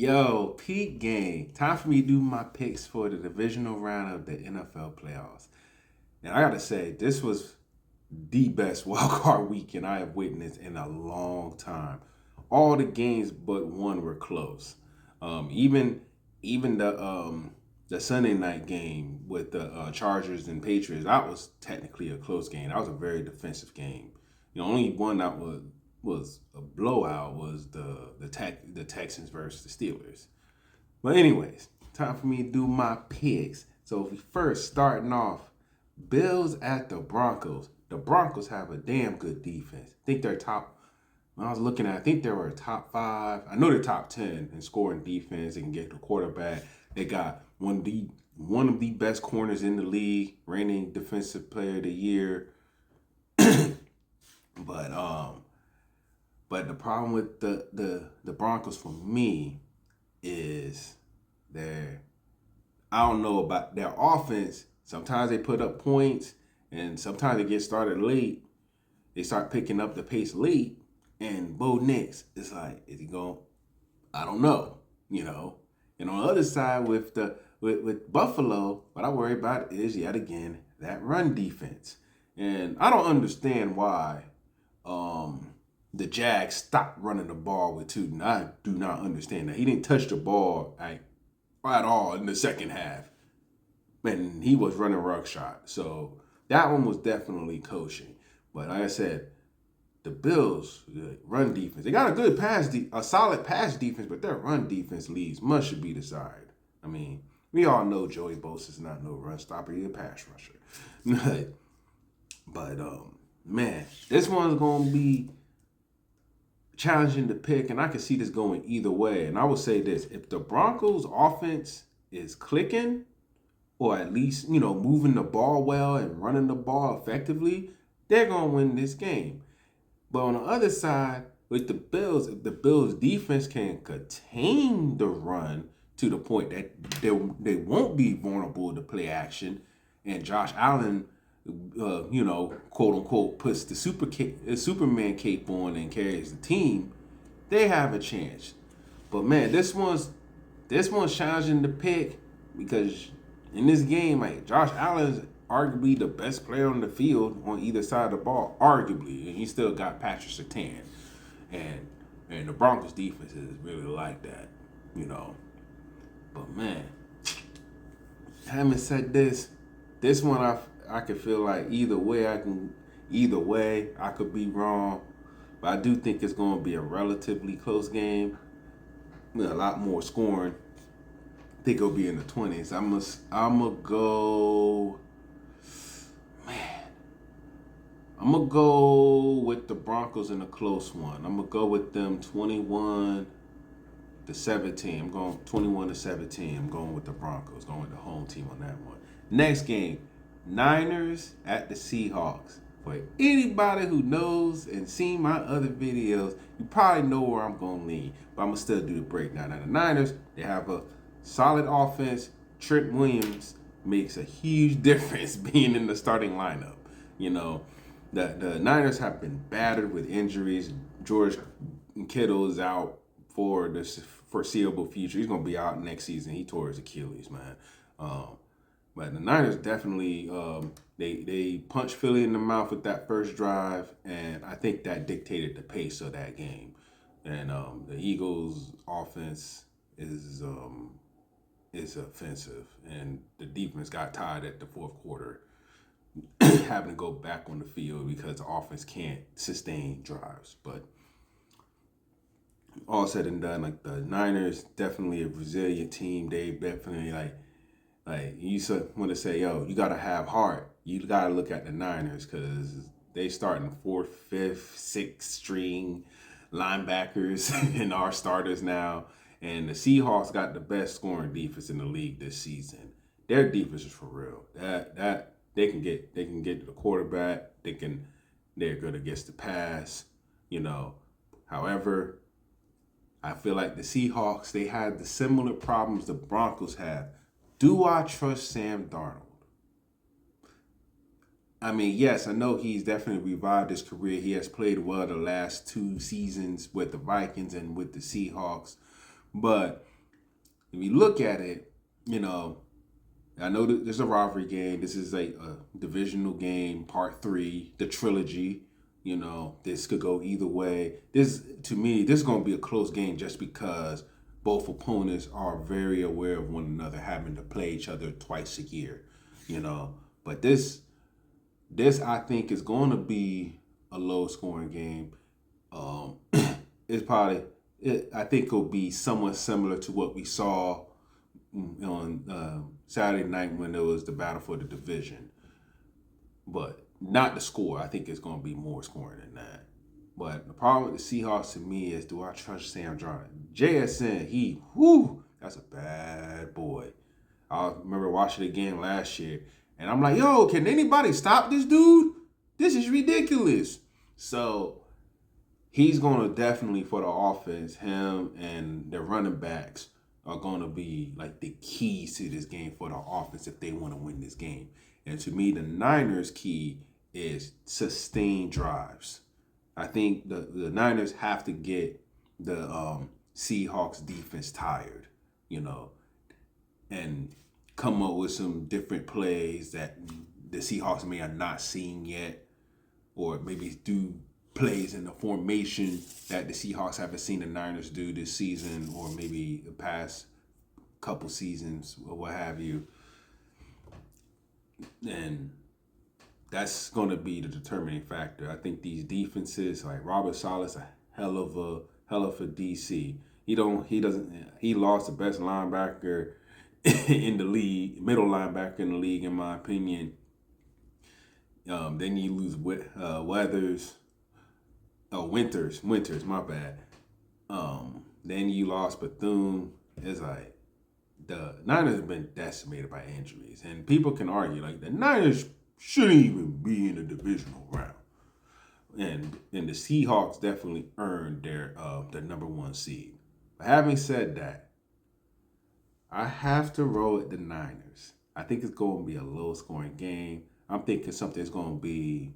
Yo, peak game. Time for me to do my picks for the divisional round of the NFL playoffs. And I gotta say, this was the best wild card weekend I have witnessed in a long time. All the games but one were close. Even the Sunday night game with the Chargers and Patriots, that was technically a close game. That was a very defensive game. The only one that was a blowout was the Texans versus the Steelers. But anyways, time for me to do my picks. So if we first starting off, Bills at the Broncos. The Broncos have a damn good defense. I think they're top. When I was looking at, I think they were top five. I know they're top 10 in scoring defense. They can get the quarterback. They got one of the best corners in the league, reigning defensive player of the year. But but the problem with the Broncos for me is their I don't know about their offense. Sometimes they put up points, and sometimes they get started late. They start picking up the pace late, and Bo Nix is like, is he going? I don't know, you know. And on the other side with Buffalo, what I worry about is yet again that run defense, and I don't understand why the Jags stopped running the ball with Tootin. I do not understand that. He didn't touch the ball at all in the second half. And he was running shot. So that one was definitely coaching. But like I said, the Bills, the run defense, they got a solid pass defense, but their run defense leads much should be desired. I mean, we all know Joey Bosa is not no run stopper, he's a pass rusher. But man, this one's gonna be challenging to pick, and I can see this going either way. And I will say this: if the Broncos' offense is clicking, or at least, moving the ball well and running the ball effectively, they're going to win this game. But on the other side, with the Bills, if the Bills defense can contain the run to the point that they won't be vulnerable to play action, and Josh Allen, quote unquote, puts the Superman cape on and carries the team, they have a chance. But man, this one's challenging to pick because in this game, like Josh Allen is arguably the best player on the field on either side of the ball, arguably, and he still got Patrick Surtain, and the Broncos defense is really like that, you know. But man, having said this one I could feel like either way I could be wrong, but I do think it's going to be a relatively close game with a lot more scoring. I think it'll be in the 20s. I'm gonna go with the Broncos in a close one. I'm gonna go with them 21-17. I'm going 21-17. I'm going with the Broncos. Going with the home team on that one. Next game, Niners at the Seahawks. For anybody who knows and seen my other videos, you probably know where I'm gonna lean. But I'm gonna still do the breakdown. Now the Niners, they have a solid offense. Trent Williams makes a huge difference being in the starting lineup. You know, the Niners have been battered with injuries. George Kittle is out for the foreseeable future. He's going to be out next season. He tore his Achilles, man. But the Niners definitely, they punched Philly in the mouth with that first drive, and I think that dictated the pace of that game. And the Eagles' offense is offensive, and the defense got tired at the fourth quarter, having to go back on the field because the offense can't sustain drives. But all said and done, like the Niners, definitely a resilient team. They definitely like you want to say, yo, you gotta have heart. You gotta look at the Niners because they starting fourth, fifth, sixth string linebackers and our starters now. And the Seahawks got the best scoring defense in the league this season. Their defense is for real. That they can get to the quarterback. They're good against the pass. However, I feel like the Seahawks, they had the similar problems the Broncos have. Do I trust Sam Darnold? I mean, yes, I know he's definitely revived his career. He has played well the last two seasons with the Vikings and with the Seahawks. But if you look at it, you know, I know that there's a rivalry game. This is a divisional game, part three, the trilogy. You know, this could go either way. This, to me, this is going to be a close game just because both opponents are very aware of one another, having to play each other twice a year. You know, but this I think is going to be a low scoring game. Um, it's probably I think it'll be somewhat similar to what we saw on Saturday night when there was the battle for the division, but not the score. I think it's going to be more scoring than that. But the problem with the Seahawks to me is, do I trust Sam Darnold? JSN, that's a bad boy. I remember watching the game last year, and I'm like, yo, can anybody stop this dude? This is ridiculous. So he's going to definitely, for the offense, him and the running backs are going to be like the keys to this game for the offense if they want to win this game. And to me, the Niners' key is sustained drives. I think the Niners have to get the Seahawks defense tired, you know, and come up with some different plays that the Seahawks may have not seen yet, or maybe do plays in the formation that the Seahawks haven't seen the Niners do this season, or maybe the past couple seasons, or what have you. And that's going to be the determining factor. I think these defenses, like Robert Saleh's a hell of a DC. He lost the best linebacker in the league, middle linebacker in the league, in my opinion. Then you lose Winters, my bad. Then you lost Bethune. It's like the Niners have been decimated by injuries, and people can argue like the Niners shouldn't even be in the divisional round, and the Seahawks definitely earned their number one seed. But having said that, I have to roll with the Niners. I think it's going to be a low scoring game. I'm thinking something's going to be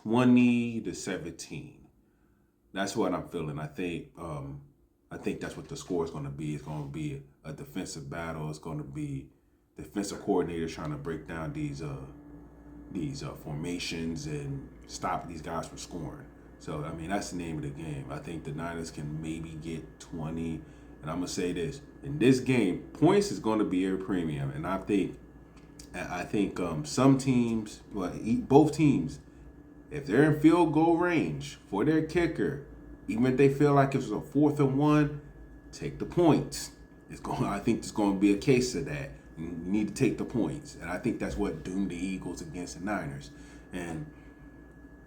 20-17. That's what I'm feeling. I think that's what the score is going to be. It's going to be a defensive battle. It's going to be defensive coordinators trying to break down these formations and stop these guys from scoring. So, I mean, that's the name of the game. I think the Niners can maybe get 20. And I'm going to say this. In this game, points is going to be a premium. And I think some teams, both teams, if they're in field goal range for their kicker, even if they feel like it's a 4th and 1, take the points. I think it's going to be a case of that. You need to take the points. And I think that's what doomed the Eagles against the Niners. And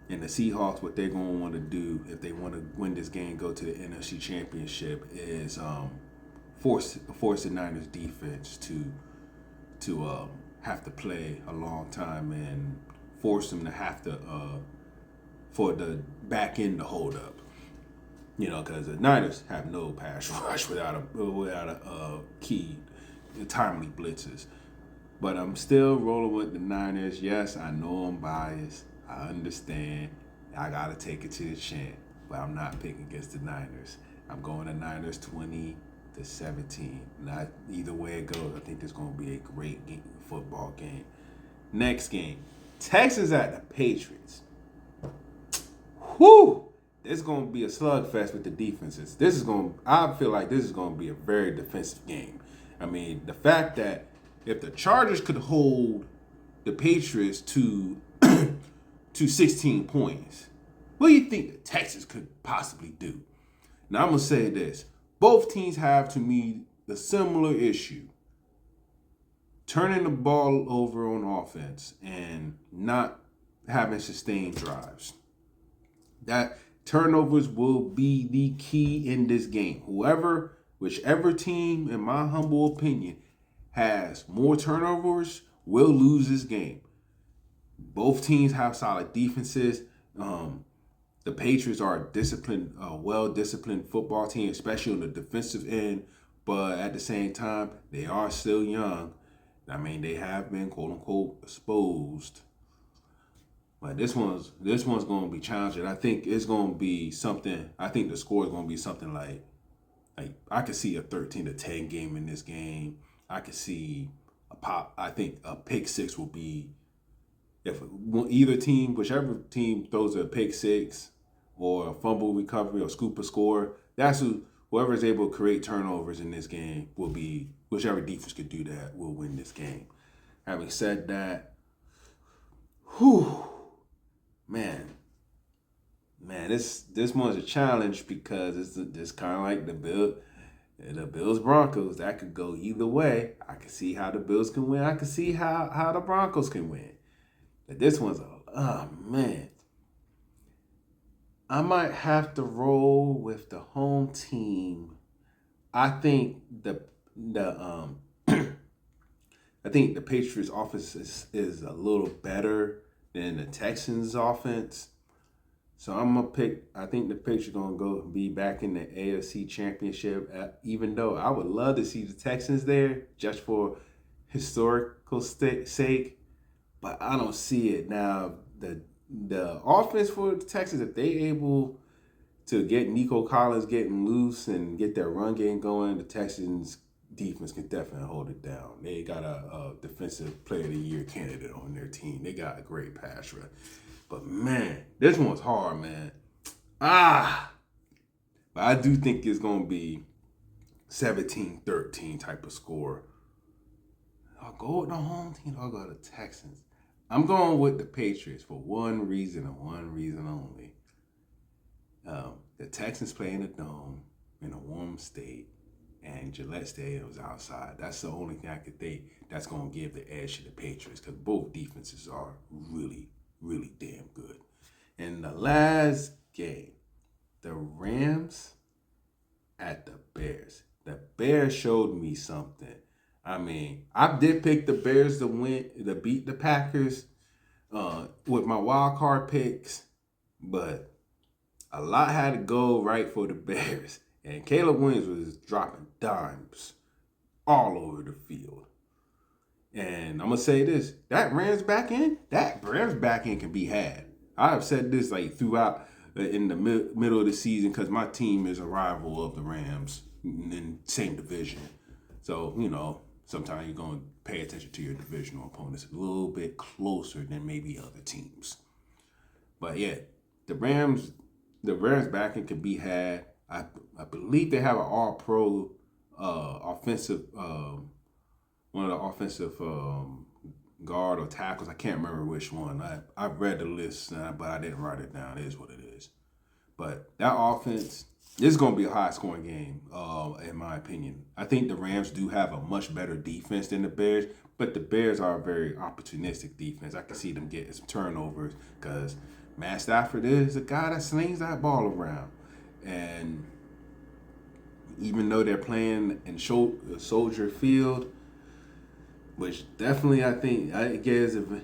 the Seahawks, what they're going to want to do if they want to win this game, go to the NFC Championship, is force the Niners defense to have to play a long time and force them to have to for the back end to hold up. You know, because the Niners have no pass rush without a key timely blitzes. But I'm still rolling with the Niners. Yes, I know I'm biased. I understand. I gotta take it to the chin, but I'm not picking against the Niners. I'm going to Niners 20-17. Not either way it goes. I think there's going to be a great football game. Next game, Texans at the Patriots. Whew! It's going to be a slugfest with the defenses. I feel like this is going to be a very defensive game. I mean, the fact that if the Chargers could hold the Patriots to 16 points, what do you think the Texans could possibly do? Now, I'm going to say this. Both teams have, to me, the similar issue. Turning the ball over on offense and not having sustained drives. That turnovers will be the key in this game. Whichever team, in my humble opinion, has more turnovers will lose this game. Both teams have solid defenses. The Patriots are a disciplined, well-disciplined football team, especially on the defensive end. But at the same time, they are still young. I mean, they have been quote unquote exposed. But this one's going to be challenging. I think it's going to be something. I think the score is going to be something like Like I could see a 13-10 game in this game. I could see a pop. I think a pick six will be if either team, whichever team throws a pick six or a fumble recovery or scoop a score. That's whoever is able to create turnovers in this game will be whichever defense could do that will win this game. Having said that, whew, man, this one's a challenge because it's kind of like the Bills Broncos. That could go either way. I can see how the Bills can win. I can see how the Broncos can win. But this one's oh man. I might have to roll with the home team. I think the I think the Patriots offense is a little better than the Texans offense. So I'm gonna pick. I think the Patriots gonna go be back in the AFC Championship. Even though I would love to see the Texans there, just for historical sake, but I don't see it now. The offense for the Texans, if they able to get Nico Collins getting loose and get their run game going, the Texans defense can definitely hold it down. They got a defensive player of the year candidate on their team. They got a great pass rush. But man, this one's hard, man. But I do think it's gonna be 17-13 type of score. I'll go with the home team. I'll go to the Texans. I'm going with the Patriots for one reason and one reason only. The Texans play in a dome in a warm state, and Gillette Stadium is outside. That's the only thing I could think that's going to give the edge to the Patriots because both defenses are really, really damn good. In the last game, the Rams at the Bears. The Bears showed me something. I mean, I did pick the Bears to beat the Packers with my wild card picks, but a lot had to go right for the Bears. And Caleb Williams was dropping dimes all over the field. And I'm going to say this, that Rams back end can be had. I've said this like throughout in the middle of the season because my team is a rival of the Rams in the same division. So, sometimes you're going to pay attention to your divisional opponents a little bit closer than maybe other teams. But yeah, the Rams backing can be had. I believe they have an all-pro offensive, one of the offensive guard or tackles. I can't remember which one. I've read the list, but I didn't write it down. It is what it is. But that offense, this is going to be a high-scoring game, in my opinion. I think the Rams do have a much better defense than the Bears, but the Bears are a very opportunistic defense. I can see them getting some turnovers because Matt Stafford is a guy that slings that ball around. And even though they're playing in Soldier Field, which definitely I think gives an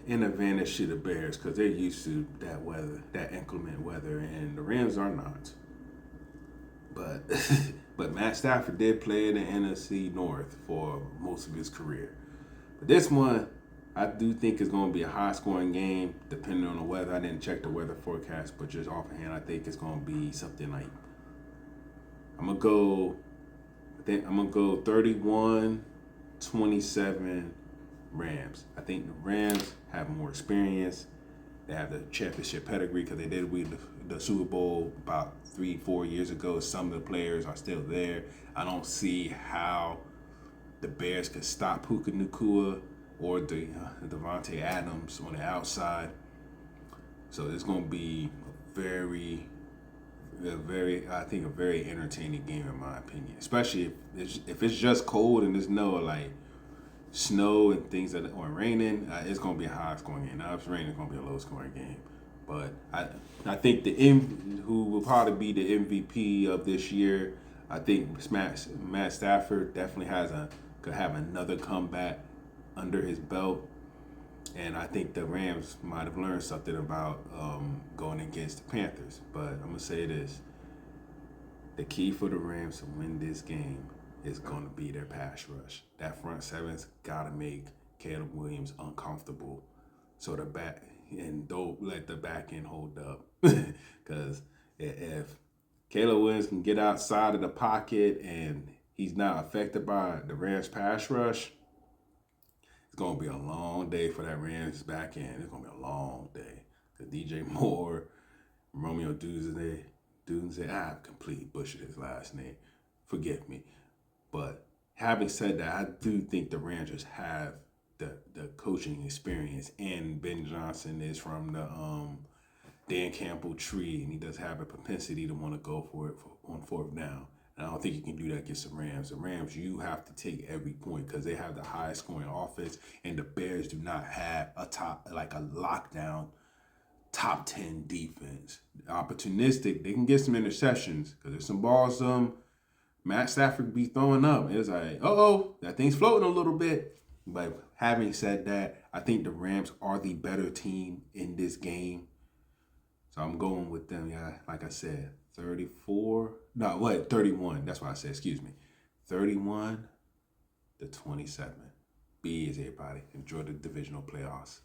advantage to the Bears because they're used to that weather, that inclement weather, and the Rams are not. But but Matt Stafford did play in the NFC North for most of his career. But this one, I do think is going to be a high-scoring game, depending on the weather. I didn't check the weather forecast, but just offhand, I think it's going to be something like I'm gonna go 31-27 Rams. I think the Rams have more experience. They have the championship pedigree because they did win the Super Bowl about 3-4 years ago. Some of the players are still there. I don't see how the Bears could stop Puka Nacua or Devontae Adams on the outside. So it's going to be a very entertaining game in my opinion. Especially if it's just cold and there's no like snow and things that or raining, it's going to be a high scoring game. Now if it's raining, it's going to be a low scoring game. But I think who will probably be the MVP of this year, I think Matt Stafford definitely could have another comeback under his belt. And I think the Rams might have learned something about going against the Panthers. But I'm going to say this. The key for the Rams to win this game is going to be their pass rush. That front seven's got to make Caleb Williams uncomfortable. So don't let the back end hold up. Because if Caleb Williams can get outside of the pocket and he's not affected by the Rams pass rush, it's going to be a long day for that Rams back end. It's going to be a long day. Because DJ Moore, Romeo Duzay, I completely butchered his last name. Forgive me. But having said that, I do think the Rams just have the coaching experience, and Ben Johnson is from the Dan Campbell tree, and he does have a propensity to want to go for it on fourth down. And I don't think you can do that against the Rams. The Rams, you have to take every point because they have the highest scoring offense, and the Bears do not have a lockdown top 10 defense. Opportunistic, they can get some interceptions because there's some balls Matt Stafford be throwing up. It was like, that thing's floating a little bit. But having said that, I think the Rams are the better team in this game. So I'm going with them, yeah. Like I said, 31. That's what I said, excuse me. 31-27. Be easy, everybody. Enjoy the divisional playoffs.